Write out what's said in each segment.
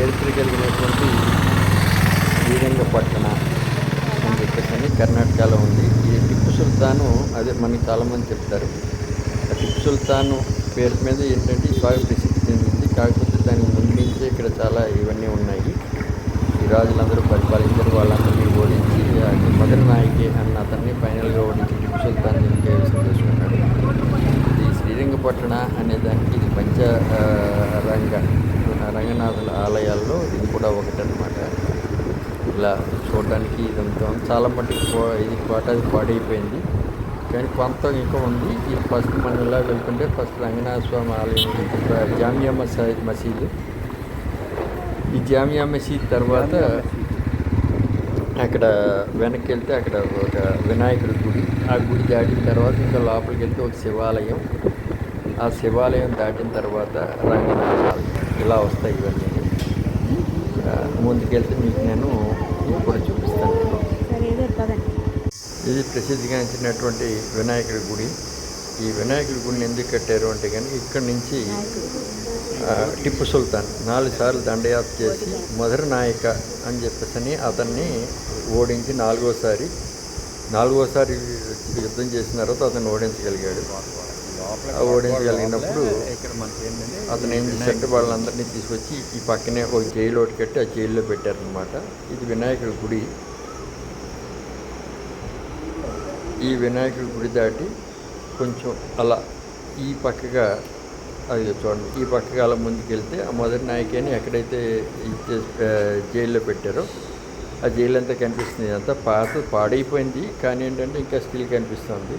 చరిత్ర కలిగినటువంటి శ్రీరంగపట్టణ అని చెప్పేసి కర్ణాటకలో ఉంది. ఈ టిప్పు సుల్తాను అదే మనకి చాలామంది చెప్తారు. ఆ టిప్పు సుల్తాను పేరు మీద ఏంటంటే బాగా ప్రసిద్ధి చెందింది. కాకపోతే దానికి ముందు నుంచే ఇక్కడ చాలా ఇవన్నీ ఉన్నాయి. ఈ రాజులందరూ పరిపాలించారు. వాళ్ళందరినీ ఓడించి మదర్ నాయకే అన్న అతన్ని ఫైనల్గా ఓడించి టిప్పు సుల్తాన్ దీన్ని కైవసం చేసుకున్నాడు. ఈ శ్రీరంగపట్టణ అనే దానికి ఇది రంగనాథుల ఆలయాల్లో ఇది కూడా ఒకటి అన్నమాట. ఇలా చూడడానికి ఇదంతా చాలా మట్టుకు ఇది కోట పాడైపోయింది, కానీ కొంత ఇంకా ఉంది. ఇది ఫస్ట్ మనం ఇలా వెళ్తుంటే ఫస్ట్ రంగనాథ స్వామి ఆలయం, జామియా మసీదు. ఈ జామియా మసీద్ తర్వాత అక్కడ వెనక్కి వెళ్తే అక్కడ ఒక వినాయకుడి గుడి, ఆ గుడి దాటిన తర్వాత ఇంకా లోపలికి వెళ్తే ఒక శివాలయం, ఆ శివాలయం దాటిన తర్వాత రంగనాథ ఆలయం. ఇలా వస్తాయి ఇవన్నీ. ముందుకెళ్తే మీకు నేను కూడా చూపిస్తాను. ఇది ప్రసిద్ధిగాంచినటువంటి వినాయకుడి గుడి. ఈ వినాయకుడి గుడిని ఎందుకు కట్టారు అంటే కనుక ఇక్కడి నుంచి టిప్పు సుల్తాన్ 4 సార్లు దండయాత్ర చేసి మధుర నాయక అని చెప్పేసి అతన్ని ఓడించి నాలుగోసారి యుద్ధం చేసిన తర్వాత అతను ఓడించగలిగాడు. ఓడించగలిగినప్పుడు అతను ఏం చేశారంటే వాళ్ళందరినీ తీసుకొచ్చి ఈ పక్కనే ఒక జైలు ఒకటి కట్టి ఆ జైల్లో పెట్టారనమాట. ఇది వినాయకుడి గుడి. ఈ వినాయకుడి గుడి దాటి కొంచెం అలా ఈ పక్కగా అది చూడండి, ఈ పక్కగా అలా ముందుకు వెళ్తే ఆ మొదటి నాయకుని ఎక్కడైతే జైల్లో పెట్టారో ఆ జైలు అంతా కనిపిస్తుంది. అంతా పాడైపోయింది, కానీ ఏంటంటే ఇంకా స్టిల్ కనిపిస్తుంది.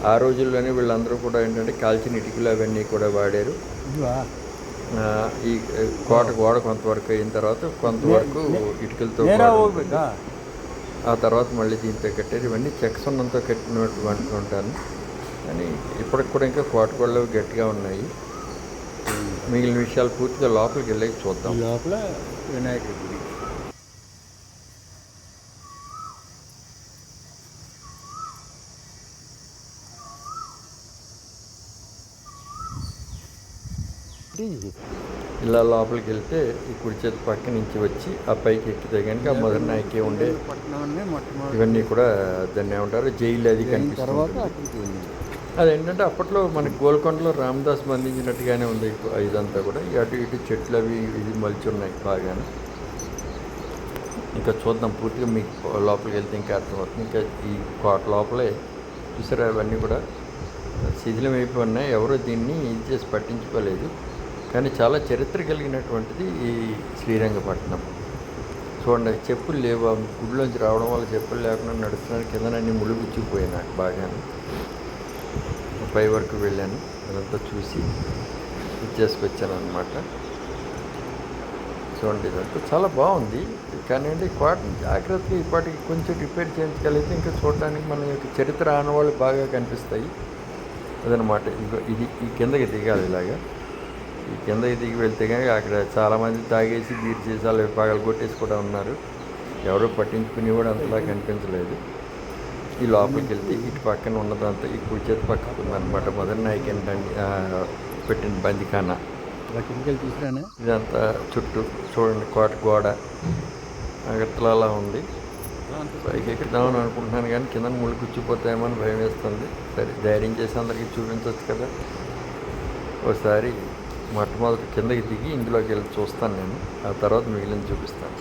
ఆ రోజుల్లోనే వీళ్ళందరూ కూడా ఏంటంటే కాల్చిన ఇటుకలు అవన్నీ కూడా వాడారు. ఈ గోడ కొంతవరకు అయిన తర్వాత కొంతవరకు ఇటుకలతో, ఆ తర్వాత మళ్ళీ దీంతో కట్టారు. ఇవన్నీ చెక్క సున్నంతో కట్టినట్టు అనుకుంటాను, కానీ ఇప్పటికి కూడా ఇంకా కోటగోడలు గట్టిగా ఉన్నాయి. మిగిలిన విషయాలు పూర్తిగా లోపలికి వెళ్ళి చూద్దాం. లోపల వినాయకుడి గుడి. ఇలా లోపలికి వెళ్తే ఈ కుడి చేతి పక్క నుంచి వచ్చి ఆ పైకి ఎక్కితే కనుక ఆ మొదటి నాయకే ఉండే ఇవన్నీ కూడా దాన్ని ఏమంటారు జైలు అది కనిపిస్తుంది. అదేంటంటే అప్పట్లో మనకి గోల్కొండలో రామదాస్ బంధించినట్టుగానే ఉంది ఇదంతా కూడా. అటు ఇటు చెట్లు అవి ఇది మలిచి ఉన్నాయి బాగానే. ఇంకా చూద్దాం పూర్తిగా మీకు లోపలికి వెళ్తే ఇంకా అర్థమవుతుంది. ఇంకా ఈ కోట లోపలే చూసారా అవన్నీ కూడా శిథిలం అయిపోయి ఉన్నాయి. ఎవరో దీన్ని ఇది చేసి పట్టించుకోలేదు, కానీ చాలా చరిత్ర కలిగినటువంటిది ఈ శ్రీరంగపట్నం. చూడండి, చెప్పులు లేవు. గుడిలోంచి రావడం వల్ల చెప్పులు లేకుండా నడుస్తున్నాను. కిందనన్నీ ముళ్ళు గుచ్చిపోయినాయి బాగానే. పై వరకు వెళ్ళాను, అదంతా చూసి ఇచ్చేసుకొచ్చాను అనమాట. చూడండి, ఇదంతా చాలా బాగుంది. కానీ అండి వాటిని జాగ్రత్తగా ఇప్పటికి కొంచెం రిపేర్ చేయించగలిగితే ఇంకా చూడడానికి మన యొక్క చరిత్ర ఆనవాళ్ళు బాగా కనిపిస్తాయి. అదనమాట. ఇది ఈ కిందకి దిగాలి. ఇలాగా ఈ కిందకి దిగి వెళ్తే కానీ అక్కడ చాలామంది తాగేసి బీర్ చేసాలు పగలు కొట్టేసి కూడా ఉన్నారు. ఎవరో పట్టించుకుని కూడా అంతలా కనిపించలేదు. ఈ లోపలికి వెళ్తే ఇటు పక్కన ఉన్నదంతా ఈ కుడి చేతి పక్కకు ఉందన్నమాట మదర్ నాయక్ ఏంటండి పెట్టిన బందిఖానా. చూసినా ఇదంతా చుట్టూ చూడండి కోట గోడ అగట్లా ఉంది. పైకి ఎక్కుదామని అనుకుంటున్నాను, కానీ కింద ముళ్ళు గుచ్చిపోతాయేమో అని భయం వేస్తుంది. సరే, ధైర్యం చేసి అందరికీ చూపించవచ్చు కదా. ఒకసారి మొట్టమొదటి కిందకి దిగి ఇందులోకి వెళ్ళి చూస్తాను నేను, ఆ తర్వాత మిగిలిన చూపిస్తాను.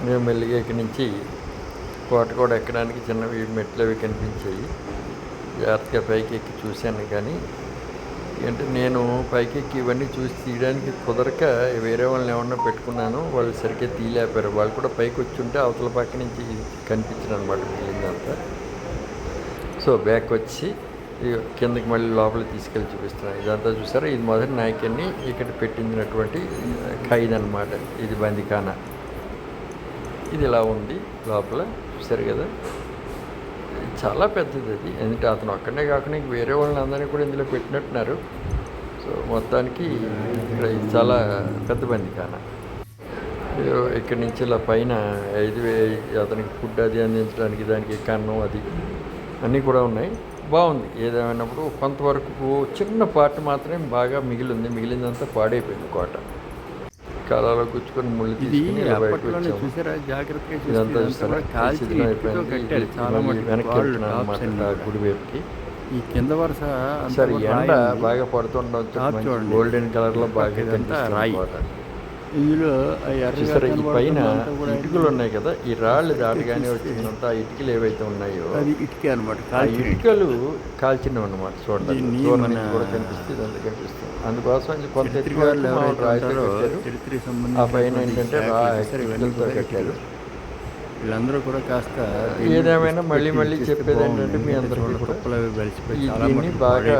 మేము మెల్లిగా ఇక్కడి నుంచి కోట కూడా ఎక్కడానికి చిన్నవి మెట్లు అవి కనిపించాయి. జాగ్రత్తగా పైకి ఎక్కి చూశాను, కానీ అంటే నేను పైకి ఎక్కి ఇవన్నీ చూసి తీయడానికి కుదరక వేరే వాళ్ళని ఏమన్నా పెట్టుకున్నాను. వాళ్ళు సరిగ్గా తీయలేపారు. వాళ్ళు కూడా పైకి వచ్చి ఉంటే అవతల పక్క నుంచి కనిపించను అనమాట మిగిలిందంతా. సో బ్యాక్ వచ్చి కిందకి మళ్ళీ లోపలికి తీసుకెళ్ళి చూపిస్తున్నాను. ఇదంతా చూసారా, ఇది మొదటి నాయకుడిని ఇక్కడ పెట్టించినటువంటి ఖైద్ అనమాట. ఇది బందిఖానా. ఇది ఇలా ఉంది లోపల, చూసారు కదా. చాలా పెద్దది అది. ఎందుకంటే అతను ఒక్కడే కాకుండా వేరే వాళ్ళని అందరినీ కూడా ఇందులో పెట్టినట్టున్నారు. సో మొత్తానికి ఇక్కడ ఇది చాలా పెద్ద బందిఖానా. ఇక్కడి నుంచి ఇలా పైన అతనికి ఫుడ్ అది అందించడానికి దానికి కన్నం అది అన్నీ కూడా ఉన్నాయి. బాగుంది. ఏదేమైనప్పుడు కొంతవరకు చిన్న పార్ట్ మాత్రమే బాగా మిగిలిందంతా పాడైపోయింది కోట. కాలాలో గుచ్చుకొని ముళ్ళు తీసుకుని ఇదంతా వెనక్కి వెళ్తున్నాను అనమాట గుడి వైపుకి. ఈ కింద వరుస సరే, ఎండ బాగా పడుతుండవచ్చు, గోల్డెన్ కలర్లో బాగా రాయి. ఇందులో సరే, ఈ పైన ఇటుకలు ఉన్నాయి కదా, ఈ రాళ్ళు దాటగానే వచ్చిందంతా ఇటుకలు ఏవైతే ఉన్నాయో అది ఇటుకే అనమాట. ఆ ఇటుకలు కాల్చినవి అనమాట. చూడండి, కూడా కనిపిస్తుంది, ఇదంతా కనిపిస్తుంది. అందుకోసం కొంత రాయితో ఆ పైన ఏంటంటే ఇటుకలతో కట్టారు. వీళ్ళందరూ కూడా కాస్త ఏదేమైనా మళ్ళీ చెప్పేది ఏంటంటే, మీ అందరూ దీన్ని బాగా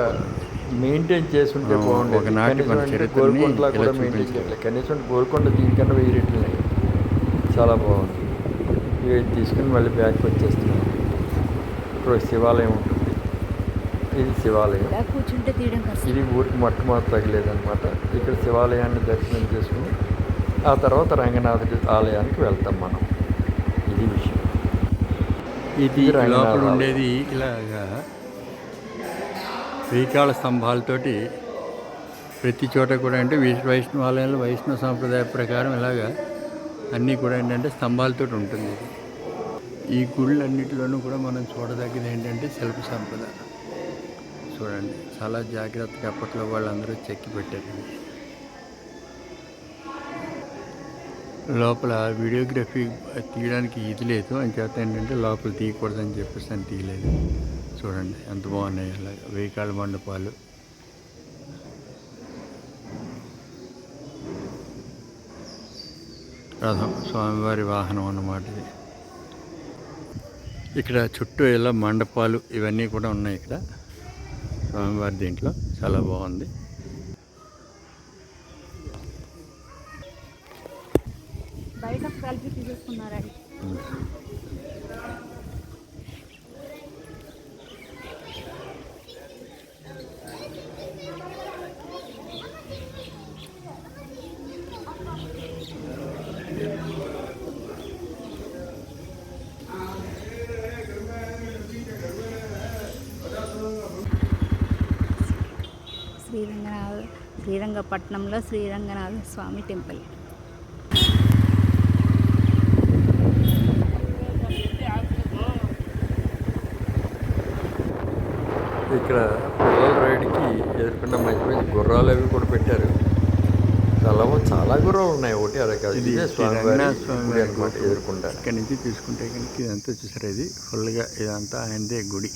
మెయింటైన్ చేసుంటే బాగుండేది. కనీసం గోల్కొండలా కూడా మెయింటైన్ చేయలేదు. కనీసం గోల్కొండ దీనికన్నా 1000 రెట్లు ఉన్నాయి. చాలా బాగుంది. ఇవి తీసుకుని మళ్ళీ బ్యాక్ వచ్చేస్తున్నాం. ఇప్పుడు శివాలయం ఉంటుంది. ఇది శివాలయం. ఇది ఊరికి మొట్టమొదటి తగిలేదనమాట. ఇక్కడ శివాలయాన్ని దర్శనం చేసుకుని ఆ తర్వాత రంగనాథుడి ఆలయానికి వెళ్తాం మనం. ఇది విషయం. ఇది లోపల ఉండేది ఇలాగా శ్రీకాళ స్తంభాలతోటి ప్రతి చోట కూడా అంటే వైష్ణవాలయంలో వైష్ణవ సాంప్రదాయ ప్రకారం ఇలాగా అన్నీ కూడా ఏంటంటే స్తంభాలతో ఉంటుంది. ఈ గుళ్ళన్నిటిలోనూ కూడా మనం చూడదగ్గది ఏంటంటే శిల్ప సంపద. చూడండి, చాలా జాగ్రత్తగా అప్పట్లో వాళ్ళందరూ చెక్కి పెట్టారు. లోపల వీడియోగ్రఫీ తీయడానికి ఇది లేదు అని చేత ఏంటంటే లోపల తీయకూడదని చెప్పేసి అని తీయలేదు. చూడండి ఎంత బాగున్నాయి. అలా 1000 కాళ్ళ మండపాలు. రథం, స్వామివారి వాహనం అన్నమాట ఇది. ఇక్కడ చుట్టూ ఇలా మండపాలు ఇవన్నీ కూడా ఉన్నాయి. ఇక్కడ స్వామివారి దీంట్లో చాలా బాగుంది. బయట కలిపి తీసుకున్నారండి. శ్రీరంగపట్నంలో శ్రీరంగనాథ స్వామి టెంపుల్. ఇక్కడ పిల్లల రైడ్కి ఎదుర్కొన్న మంచి గుర్రాలు అవి కూడా పెట్టారు. చాలా గుర్రాలు ఉన్నాయి. ఒకటి అదే కాదు, ఇదే స్వామివారి అనమాట. ఎదుర్కొంటా ఇక్కడ నుంచి తీసుకుంటే కనుక ఇదంతా చూసారు. ఇది ఫుల్గా ఇదంతా ఆయనదే గుడి.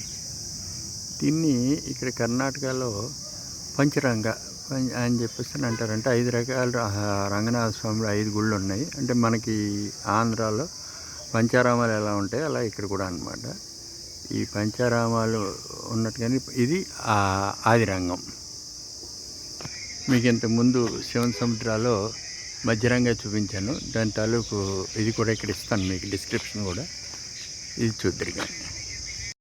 దీన్ని ఇక్కడ కర్ణాటకలో పంచరంగ అని చెప్పేసి అంటారంటే 5 రకాల రంగనాథ స్వామిలో 5 గుళ్ళు ఉన్నాయి. అంటే మనకి ఆంధ్రాలో పంచారామాలు ఎలా ఉంటాయో అలా ఇక్కడ కూడా అన్నమాట. ఈ పంచారామాలు ఉన్నట్టుగానే ఇది ఆదిరంగం. మీకు ఇంతకుముందు శివన్ సముద్రాలో మధ్యరంగా చూపించాను. దాని తాలూకు ఇది కూడా ఇక్కడ ఇస్తాను మీకు డిస్క్రిప్షన్ కూడా. ఇది చూద్దరు కానీ